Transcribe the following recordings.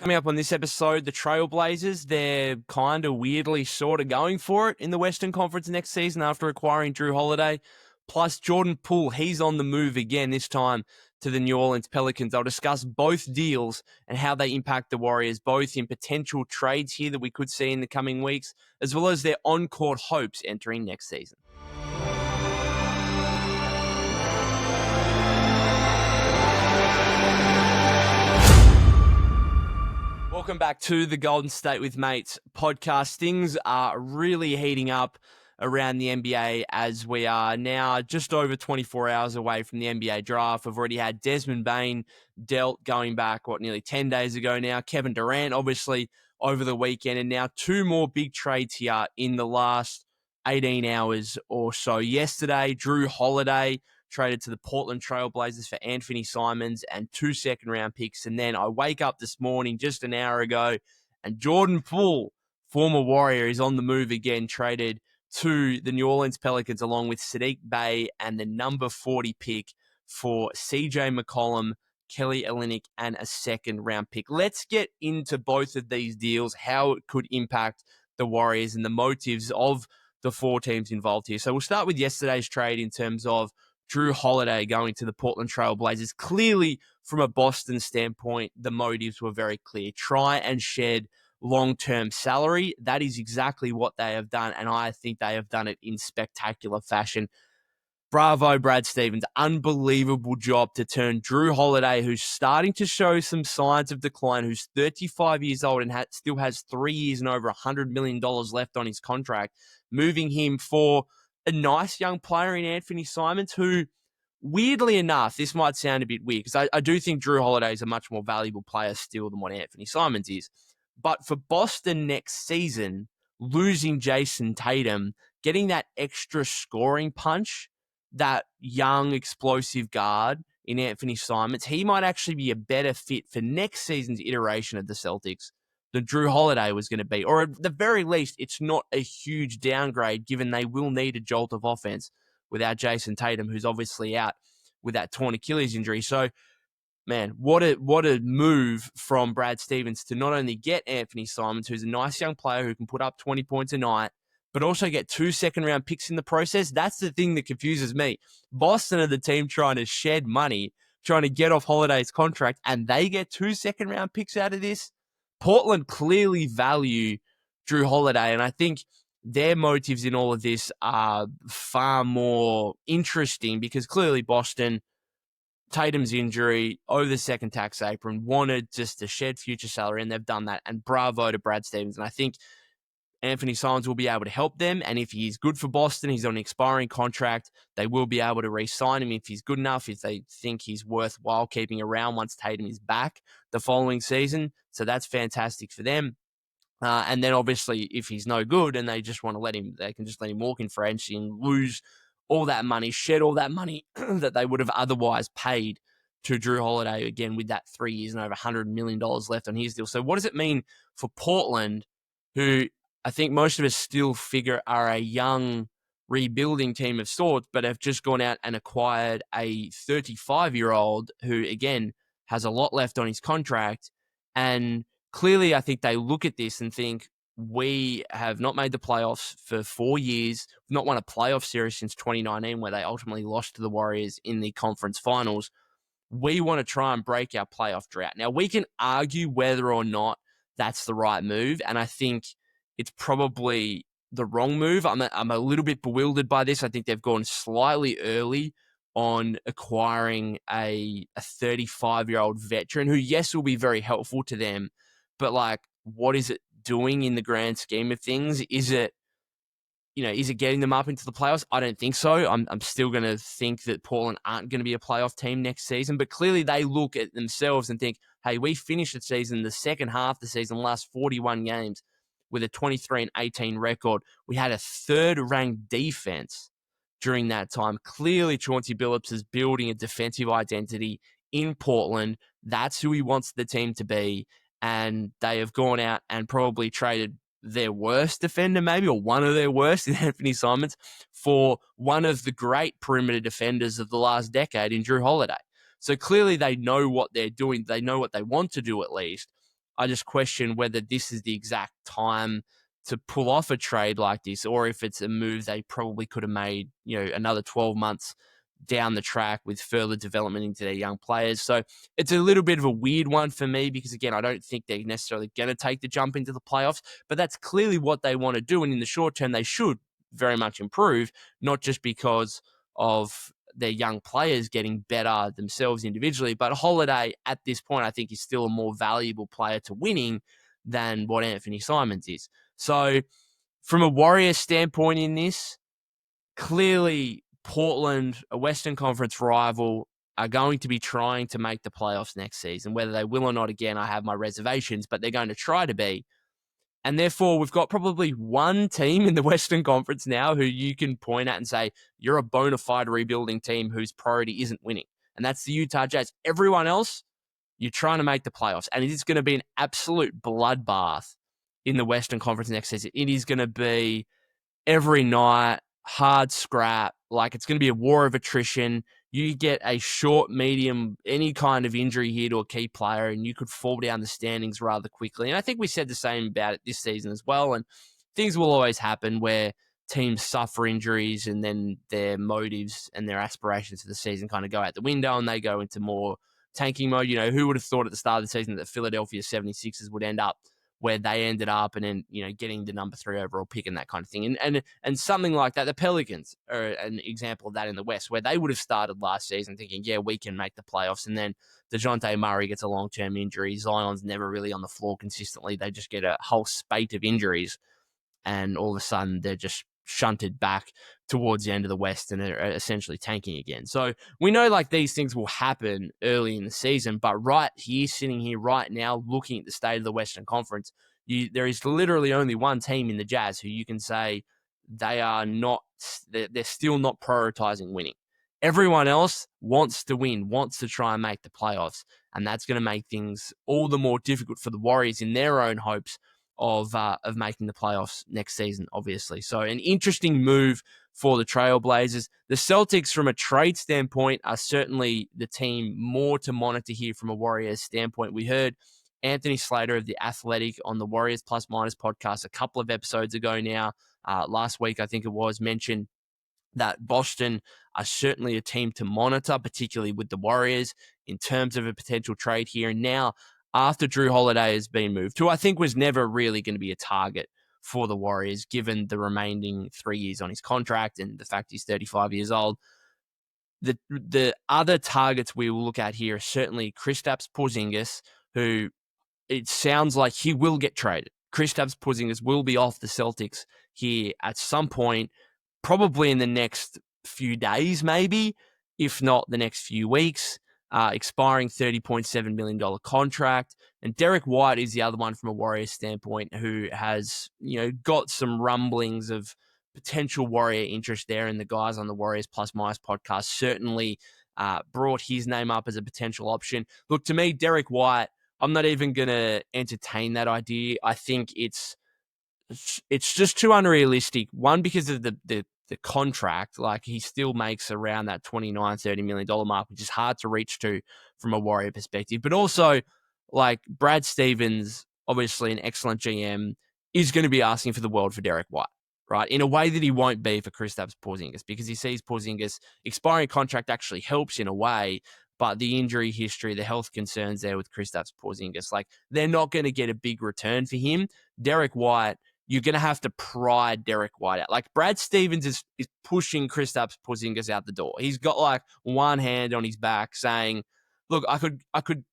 Coming up on this episode, the Trailblazers, they're kind of weirdly sort of going for it in the Western Conference next season after acquiring Jrue Holiday. Plus, Jordan Poole, he's on the move again, this time to the New Orleans Pelicans. I'll discuss both deals and how they impact the Warriors, both in potential trades here that we could see in the coming weeks, as well as their on-court hopes entering next season. Welcome back to the Golden State with Mates podcast. Things are really heating up around the NBA as we are now just over 24 hours away from the NBA draft. We've already had Desmond Bane dealt going back, nearly 10 days ago now. Kevin Durant, obviously, over the weekend. And now two more big trades here in the last 18 hours or so. Yesterday, Jrue Holiday traded to the Portland Trailblazers for Anthony Simons and 2 second-round picks. And then I wake up this morning just an hour ago, and Jordan Poole, former Warrior, is on the move again, traded to the New Orleans Pelicans along with Saddiq Bey and the number 40 pick for CJ McCollum, Kelly Olynyk, and a second-round pick. Let's get into both of these deals, how it could impact the Warriors and the motives of the four teams involved here. So we'll start with yesterday's trade in terms of Jrue Holiday going to the Portland Trailblazers. Clearly, from a Boston standpoint, the motives were very clear. Try and shed long-term salary. That is exactly what they have done, and I think they have done it in spectacular fashion. Bravo, Brad Stevens. Unbelievable job to turn Jrue Holiday, who's starting to show some signs of decline, who's 35 years old and still has 3 years and over $100 million left on his contract, moving him for a nice young player in Anthony Simons, who, weirdly enough, this might sound a bit weird, because I do think Jrue Holiday is a much more valuable player still than what Anthony Simons is. But for Boston next season, losing Jason Tatum, getting that extra scoring punch, that young, explosive guard in Anthony Simons, he might actually be a better fit for next season's iteration of the Celtics than Jrue Holiday was going to be. Or at the very least, it's not a huge downgrade, given they will need a jolt of offense without Jason Tatum, who's obviously out with that torn Achilles injury. So, man, what a move from Brad Stevens to not only get Anthony Simons, who's a nice young player who can put up 20 points a night, but also get 2 second-round picks in the process. That's the thing that confuses me. Boston are the team trying to shed money, trying to get off Holiday's contract, and they get 2 second-round picks out of this. Portland clearly value Jrue Holiday, and I think their motives in all of this are far more interesting, because clearly Boston, Tatum's injury, over the second tax apron, wanted just to shed future salary, and they've done that. And bravo to Brad Stevens. And I think Anthony Simons will be able to help them. And if he's good for Boston, he's on an expiring contract, they will be able to re-sign him if he's good enough, if they think he's worthwhile keeping around once Tatum is back the following season. So that's fantastic for them. And then obviously, if he's no good and they just want to they can just let him walk in free agency and lose all that money, shed all that money that they would have otherwise paid to Jrue Holiday, again, with that 3 years and over $100 million left on his deal. So what does it mean for Portland, who I think most of us still figure are a young, rebuilding team of sorts, but have just gone out and acquired a 35-year-old who, again, has a lot left on his contract. And clearly, I think they look at this and think, we have not made the playoffs for 4 years. We've not won a playoff series since 2019, where they ultimately lost to the Warriors in the conference finals. We want to try and break our playoff drought. Now, we can argue whether or not that's the right move, and I think it's probably the wrong move. I'm a little bit bewildered by this. I think they've gone slightly early on acquiring a 35-year-old veteran who, yes, will be very helpful to them, but like, what is it doing in the grand scheme of things? Is it getting them up into the playoffs? I don't think so. I'm still going to think that Portland aren't going to be a playoff team next season, but clearly they look at themselves and think, hey, we finished the season, the second half of the season, last 41 games with a 23-18 record. We had a third-ranked defense during that time. Clearly, Chauncey Billups is building a defensive identity in Portland. That's who he wants the team to be. And they have gone out and probably traded their worst defender, maybe, or one of their worst, in Anthony Simons, for one of the great perimeter defenders of the last decade in Jrue Holiday. So clearly they know what they're doing. They know what they want to do, at least. I just question whether this is the exact time to pull off a trade like this, or if it's a move they probably could have made, another 12 months down the track with further development into their young players. So it's a little bit of a weird one for me because, again, I don't think they're necessarily going to take the jump into the playoffs, but that's clearly what they want to do. And in the short term, they should very much improve, not just because of their young players getting better themselves individually, but Holiday at this point, I think, is still a more valuable player to winning than what Anthony Simons is. So from a Warriors standpoint in this, clearly Portland, a Western Conference rival, are going to be trying to make the playoffs next season. Whether they will or not, again, I have my reservations, but they're going to try to be. And therefore, we've got probably one team in the Western Conference now who you can point at and say, you're a bona fide rebuilding team whose priority isn't winning. And that's the Utah Jazz. Everyone else, you're trying to make the playoffs. And it is going to be an absolute bloodbath in the Western Conference next season. It is going to be every night, hard scrap. Like, it's going to be a war of attrition. You get a short, medium, any kind of injury here to a key player, and you could fall down the standings rather quickly. And I think we said the same about it this season as well. And things will always happen where teams suffer injuries and then their motives and their aspirations for the season kind of go out the window and they go into more tanking mode. Who would have thought at the start of the season that Philadelphia 76ers would end up where they ended up and then, getting the number 3 overall pick and that kind of thing. And something like that, the Pelicans are an example of that in the West, where they would have started last season thinking, yeah, we can make the playoffs. And then DeJounte Murray gets a long-term injury. Zion's never really on the floor consistently. They just get a whole spate of injuries. And all of a sudden, they're just shunted back towards the end of the West and are essentially tanking again. So we know like these things will happen early in the season, but right here, sitting here right now, looking at the state of the Western Conference, there is literally only one team in the Jazz who you can say they're still not prioritizing winning. Everyone else wants to win, wants to try and make the playoffs, and that's going to make things all the more difficult for the Warriors in their own hopes of making the playoffs next season, obviously. So an interesting move for the Trailblazers. The Celtics, from a trade standpoint, are certainly the team more to monitor here from a Warriors standpoint. We heard Anthony Slater of The Athletic on the Warriors Plus Minus podcast a couple of episodes ago now. Last week, I think it was, mentioned that Boston are certainly a team to monitor, particularly with the Warriors, in terms of a potential trade here. And now, after Jrue Holiday has been moved, who I think was never really going to be a target for the Warriors, given the remaining 3 years on his contract and the fact he's 35 years old. The other targets we will look at here are certainly Kristaps Porzingis, who it sounds like he will get traded. Kristaps Porzingis will be off the Celtics here at some point, probably in the next few days, maybe, if not the next few weeks. Expiring $30.7 million contract. And Derek White is the other one from a Warriors standpoint who has, got some rumblings of potential Warrior interest there. And the guys on the Warriors Plus Minus podcast certainly brought his name up as a potential option. Look, to me, Derek White, I'm not even going to entertain that idea. I think it's just too unrealistic. One, because of the contract, like he still makes around that $29-30 million mark, which is hard to reach to from a Warrior perspective. But also, like, Brad Stevens, obviously an excellent GM, is going to be asking for the world for Derek White, right? In a way that he won't be for Kristaps Porzingis, because he sees Porzingis expiring contract actually helps in a way, but the injury history, the health concerns there with Kristaps Porzingis, like, they're not going to get a big return for him. Derek White, you're going to have to pry Derek White out. Like, Brad Stevens is pushing Kristaps Porzingis out the door. He's got like one hand on his back saying, look, I could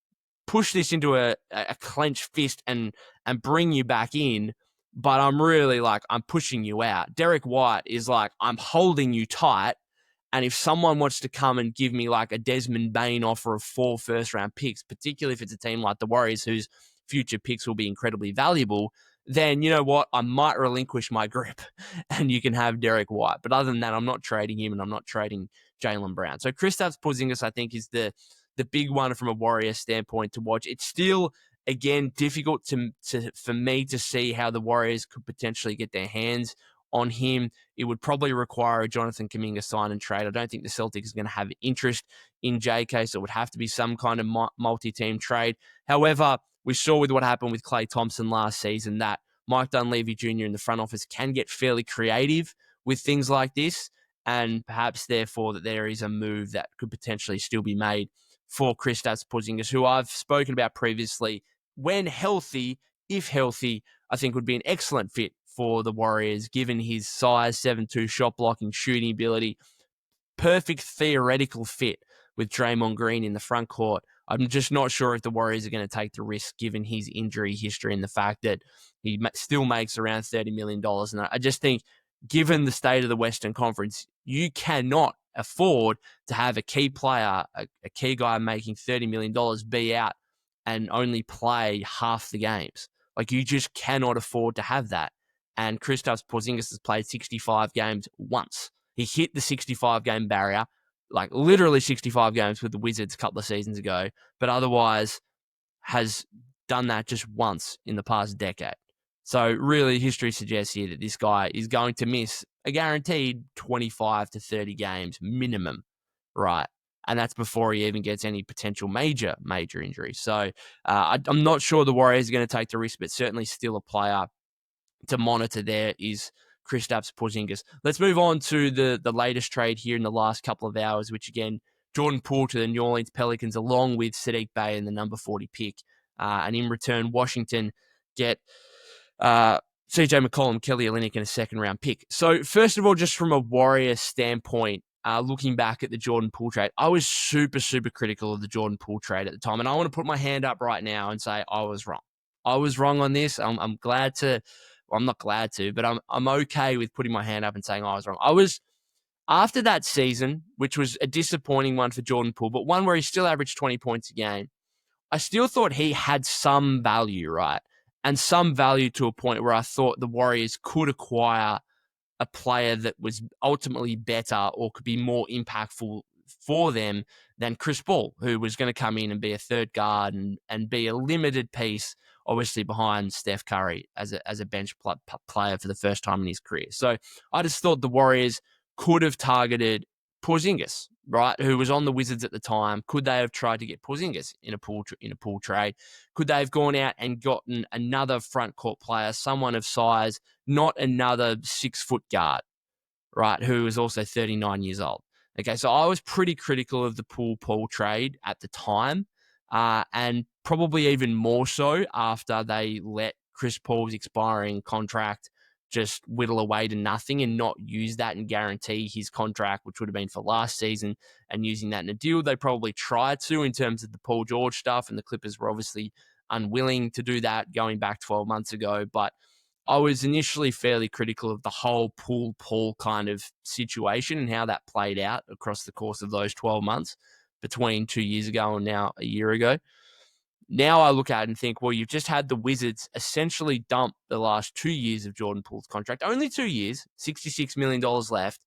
push this into a clenched fist and bring you back in, but I'm pushing you out. Derek White is like, I'm holding you tight. And if someone wants to come and give me like a Desmond Bain offer of 4 first-round picks, particularly if it's a team like the Warriors whose future picks will be incredibly valuable, then you know what? I might relinquish my grip and you can have Derek White. But other than that, I'm not trading him and I'm not trading Jaylen Brown. So Kristaps Porzingis, I think, is the big one from a Warrior standpoint to watch. It's still, again, difficult for me to see how the Warriors could potentially get their hands on him. It would probably require a Jonathan Kuminga sign and trade. I don't think the Celtics is going to have interest in JK, so it would have to be some kind of multi-team trade. However, we saw with what happened with Klay Thompson last season that Mike Dunleavy Jr. in the front office can get fairly creative with things like this, and perhaps therefore that there is a move that could potentially still be made for Kristaps Porzingis, who I've spoken about previously. When healthy, if healthy, I think would be an excellent fit for the Warriors, given his size, 7'2", shot blocking, shooting ability. Perfect theoretical fit with Draymond Green in the front court. I'm just not sure if the Warriors are going to take the risk given his injury history and the fact that he still makes around $30 million. And I just think, given the state of the Western Conference, you cannot afford to have a key player, a key guy making $30 million be out and only play half the games. Like, you just cannot afford to have that. And Kristaps Porzingis has played 65 games once. He hit the 65-game barrier, like literally 65 games with the Wizards a couple of seasons ago, but otherwise has done that just once in the past decade. So really, history suggests here that this guy is going to miss a guaranteed 25 to 30 games minimum, right? And that's before he even gets any potential major injury. So I'm not sure the Warriors are going to take the risk, but certainly still a player to monitor there is Kristaps Porzingis. Let's move on to the latest trade here in the last couple of hours, which again, Jordan Poole to the New Orleans Pelicans, along with Saddiq Bey and the number 40 pick. And in return, Washington get CJ McCollum, Kelly Olynyk, and a second-round pick. So first of all, just from a Warrior standpoint, looking back at the Jordan Poole trade, I was super, super critical of the Jordan Poole trade at the time. And I want to put my hand up right now and say I was wrong. I was wrong on this. I'm glad to... Well, I'm not glad to, but I'm okay with putting my hand up and saying I was wrong. I was, after that season, which was a disappointing one for Jordan Poole, but one where he still averaged 20 points a game, I still thought he had some value, right? And some value to a point where I thought the Warriors could acquire a player that was ultimately better or could be more impactful for them than Chris Paul, who was going to come in and be a third guard and be a limited piece, obviously behind Steph Curry as a bench player for the first time in his career. So I just thought the Warriors could have targeted Porzingis, right, who was on the Wizards at the time. Could they have tried to get Porzingis in a Poole trade? Could they have gone out and gotten another front court player, someone of size, not another 6-foot guard, right, who was also 39 years old? Okay, so I was pretty critical of the Poole trade at the time, and probably even more so after they let Chris Paul's expiring contract just whittle away to nothing and not use that and guarantee his contract, which would have been for last season, and using that in a deal. They probably tried to in terms of the Paul George stuff, and the Clippers were obviously unwilling to do that going back 12 months ago. But I was initially fairly critical of the whole Paul kind of situation and how that played out across the course of those 12 months between 2 years ago and now a year ago. Now I look at it and think, well, you've just had the Wizards essentially dump the last 2 years of Jordan Poole's contract. Only 2 years, $66 million left.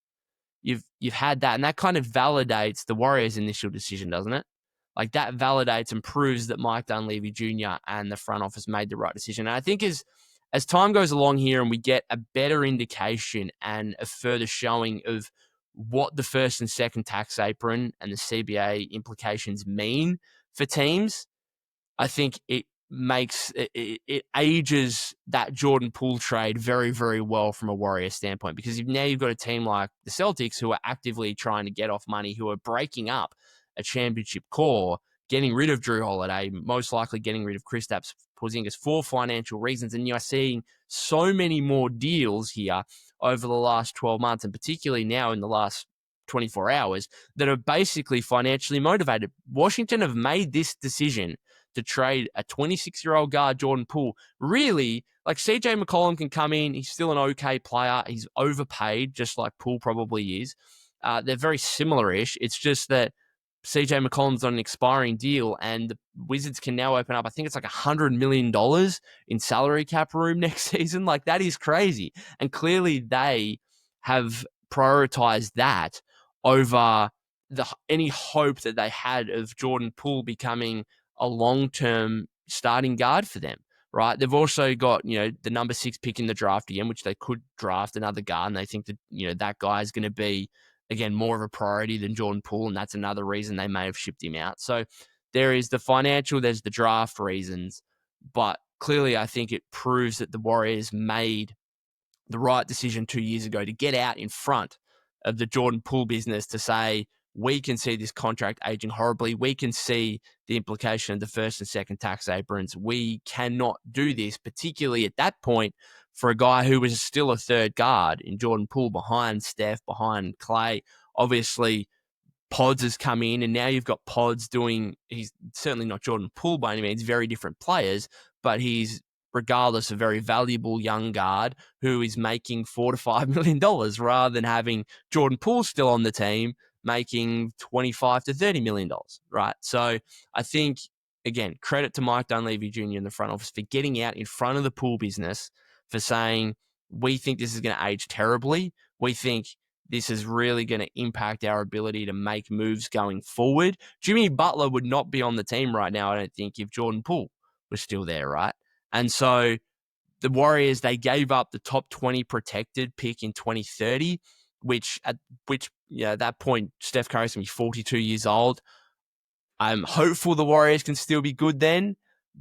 You've had that, and that kind of validates the Warriors' initial decision, doesn't it? Like, that validates and proves that Mike Dunleavy Jr. and the front office made the right decision. And I think as time goes along here and we get a better indication and a further showing of what the first and second tax apron and the CBA implications mean for teams, I think it ages that Jordan Poole trade very, very well from a Warrior standpoint, because now you've got a team like the Celtics who are actively trying to get off money, who are breaking up a championship core, getting rid of Jrue Holiday, most likely getting rid of Kristaps Porzingis for financial reasons. And you are seeing so many more deals here over the last 12 months, and particularly now in the last 24 hours, that are basically financially motivated. Washington have made this decision to trade a 26-year-old guard, Jordan Poole. Really, like, CJ McCollum can come in. He's still an okay player. He's overpaid, just like Poole probably is. They're very similar-ish. It's just that CJ McCollum's on an expiring deal, and the Wizards can now open up, I think it's like $100 million in salary cap room next season. Like, that is crazy. And clearly they have prioritized that over any hope that they had of Jordan Poole becoming a long-term starting guard for them, right? They've also got, the number 6 pick in the draft again, which they could draft another guard, and they think that, that guy is going to be, again, more of a priority than Jordan Poole, and that's another reason they may have shipped him out. So there is the financial, there's the draft reasons. But clearly, I think it proves that the Warriors made the right decision 2 years ago to get out in front of the Jordan Poole business to say, we can see this contract aging horribly. We can see the implication of the first and second tax aprons. We cannot do this, particularly at that point, for a guy who was still a third guard in Jordan Poole behind Steph, behind Clay. Obviously, Pods has come in, and now you've got Pods doing, he's certainly not Jordan Poole by any means, very different players, but he's regardless a very valuable young guard who is making $4 to $5 million rather than having Jordan Poole still on the team making $25 to $30 million, right? So I think, again, credit to Mike Dunleavy Jr. in the front office for getting out in front of the Poole business, for saying, we think this is going to age terribly. We think this is really going to impact our ability to make moves going forward. Jimmy Butler would not be on the team right now, I don't think, if Jordan Poole was still there, right? And so the Warriors, they gave up the top 20 protected pick in 2030, which at that point, Steph Curry's going to be 42 years old. I'm hopeful the Warriors can still be good then,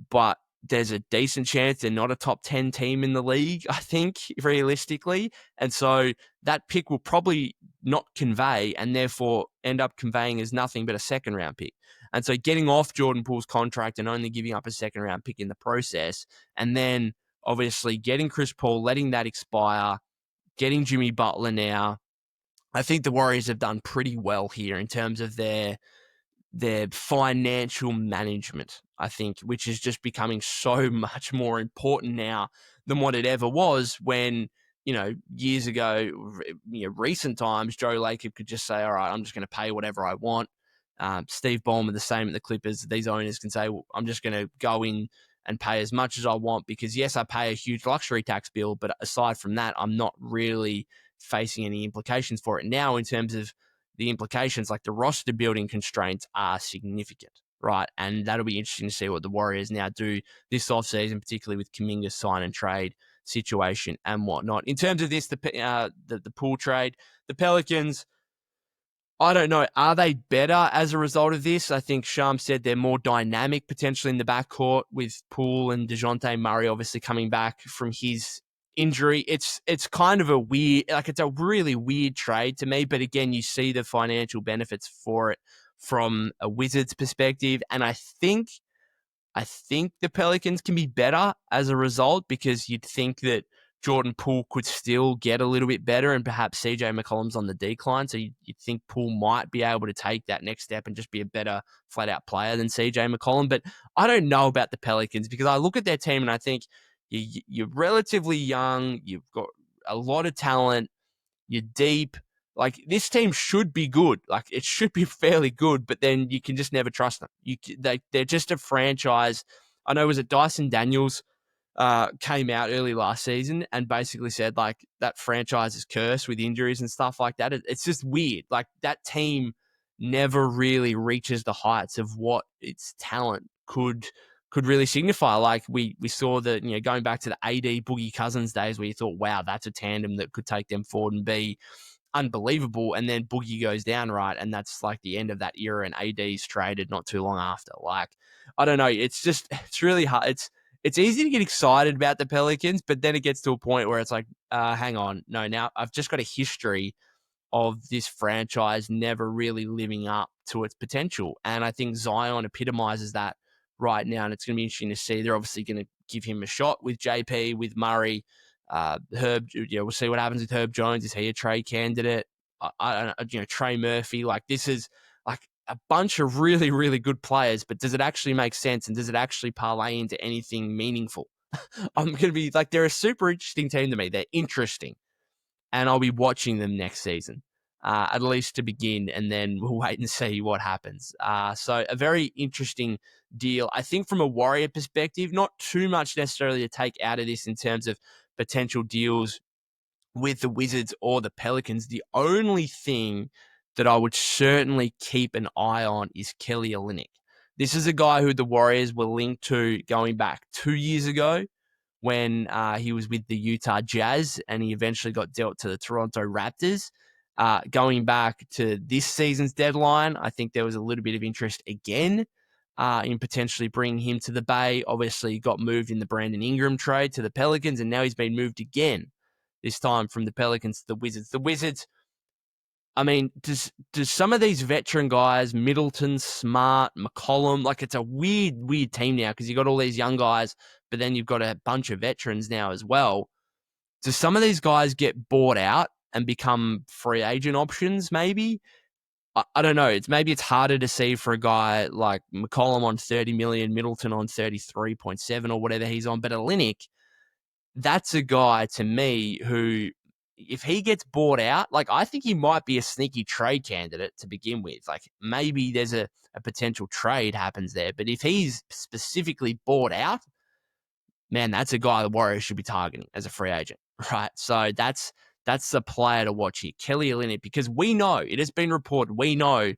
but there's a decent chance they're not a top 10 team in the league, I think, realistically. And so that pick will probably not convey and therefore end up conveying as nothing but a second round pick. And so getting off Jordan Poole's contract and only giving up a second round pick in the process, and then obviously getting Chris Paul, letting that expire, getting Jimmy Butler now, I think the Warriors have done pretty well here in terms of their financial management, I think, which is just becoming so much more important now than what it ever was when, years ago, recent times, Joe Lacob could just say, all right, I'm just going to pay whatever I want. Steve Ballmer, the same at the Clippers. These owners can say, well, I'm just going to go in and pay as much as I want because, yes, I pay a huge luxury tax bill, but aside from that, I'm not really facing any implications for it. Now, in terms of the implications, like the roster building constraints, are significant, right? And that'll be interesting to see what the Warriors now do this offseason, particularly with Kuminga's sign and trade situation and whatnot. In terms of this, the Poole trade, the Pelicans, I don't know. Are they better as a result of this? I think Sham said they're more dynamic potentially in the backcourt with Poole and DeJounte Murray obviously coming back from his injury. It's kind of a weird, it's a really weird trade to me. But again, you see the financial benefits for it from a Wizards perspective. And I think the Pelicans can be better as a result because you'd think that Jordan Poole could still get a little bit better and perhaps CJ McCollum's on the decline. So you'd think Poole might be able to take that next step and just be a better flat out player than CJ McCollum. But I don't know about the Pelicans because I look at their team and I think you're relatively young. You've got a lot of talent. You're deep. Like, this team should be good. Like, it should be fairly good, but then you can just never trust them. They're just a franchise. I know, was it Dyson Daniels came out early last season and basically said, like, that franchise is cursed with injuries and stuff like that. It's just weird. Like, that team never really reaches the heights of what its talent could really signify. Like, we saw that, going back to the AD Boogie Cousins days where you thought, wow, that's a tandem that could take them forward and be unbelievable, and then Boogie goes down, right? And that's like the end of that era, and AD's traded not too long after. Like, I don't know. It's really hard. It's easy to get excited about the Pelicans, but then it gets to a point where it's like, hang on, no, now I've just got a history of this franchise never really living up to its potential. And I think Zion epitomizes that right now, and it's going to be interesting to see. They're obviously going to give him a shot with JP, with Murray. Herb, we'll see what happens with Herb Jones. Is he a trade candidate? I don't know, Trey Murphy. Like, this is like a bunch of really, really good players, but does it actually make sense? And does it actually parlay into anything meaningful? I'm going to be like, they're a super interesting team to me. They're interesting. And I'll be watching them next season, at least to begin, and then we'll wait and see what happens. So a very interesting deal. I think from a Warrior perspective, not too much necessarily to take out of this in terms of potential deals with the Wizards or the Pelicans. The only thing that I would certainly keep an eye on is Kelly Olynyk. This is a guy who the Warriors were linked to going back 2 years ago when he was with the Utah Jazz and he eventually got dealt to the Toronto Raptors. Going back to this season's deadline, I think there was a little bit of interest again. in potentially bringing him to the Bay. Obviously, he got moved in the Brandon Ingram trade to the Pelicans, and now he's been moved again, this time from the Pelicans to the Wizards. The Wizards, I mean, does some of these veteran guys, Middleton, Smart, McCollum, like it's a weird team now because you've got all these young guys, but then you've got a bunch of veterans now as well. Do some of these guys get bought out and become free agent options maybe? I don't know. Maybe it's harder to see for a guy like McCollum on 30 million, Middleton on 33.7 or whatever he's on. But Olynyk, that's a guy to me who, if he gets bought out, like I think he might be a sneaky trade candidate to begin with. Like maybe there's a potential trade happens there. But if he's specifically bought out, man, that's a guy the Warriors should be targeting as a free agent, right? So that's the player to watch here, Kelly Olynyk, because we know, it has been reported, we know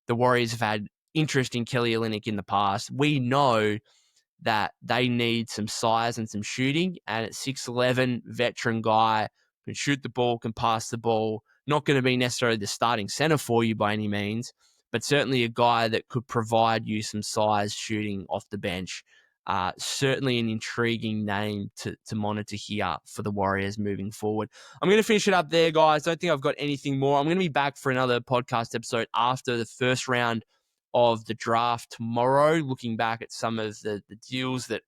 the Warriors have had interest in Kelly Olynyk in the past. We know that they need some size and some shooting, and at 6'11", veteran guy, can shoot the ball, can pass the ball, not going to be necessarily the starting center for you by any means, but certainly a guy that could provide you some size shooting off the bench. Certainly an intriguing name to monitor here for the Warriors moving forward. I'm going to finish it up there, guys. Don't think I've got anything more. I'm going to be back for another podcast episode after the first round of the draft tomorrow, looking back at some of the deals that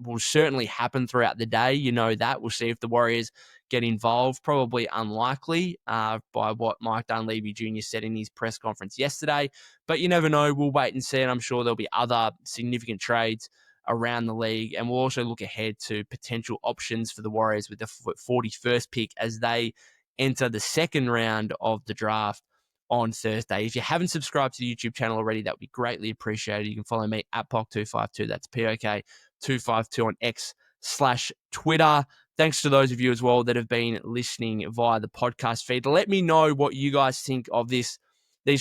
will certainly happen throughout the day. You know that. We'll see if the Warriors get involved. Probably unlikely by what Mike Dunleavy Jr. said in his press conference yesterday. But you never know. We'll wait and see. And I'm sure there'll be other significant trades around the league. And we'll also look ahead to potential options for the Warriors with the 41st pick as they enter the second round of the draft on Thursday. If you haven't subscribed to the YouTube channel already, that would be greatly appreciated. You can follow me at POK252. That's POK252 on X/Twitter. Thanks to those of you as well that have been listening via the podcast feed. Let me know what you guys think of these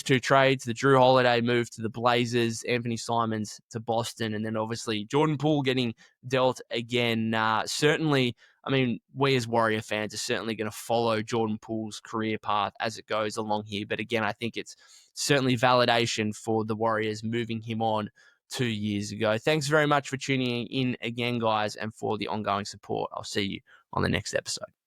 two trades, the Jrue Holiday move to the Blazers, Anthony Simons to Boston, and then obviously Jordan Poole getting dealt again. Certainly, I mean, we as Warrior fans are certainly going to follow Jordan Poole's career path as it goes along here. But again, I think it's certainly validation for the Warriors moving him on 2 years ago. Thanks very much for tuning in again, guys, and for the ongoing support. I'll see you on the next episode.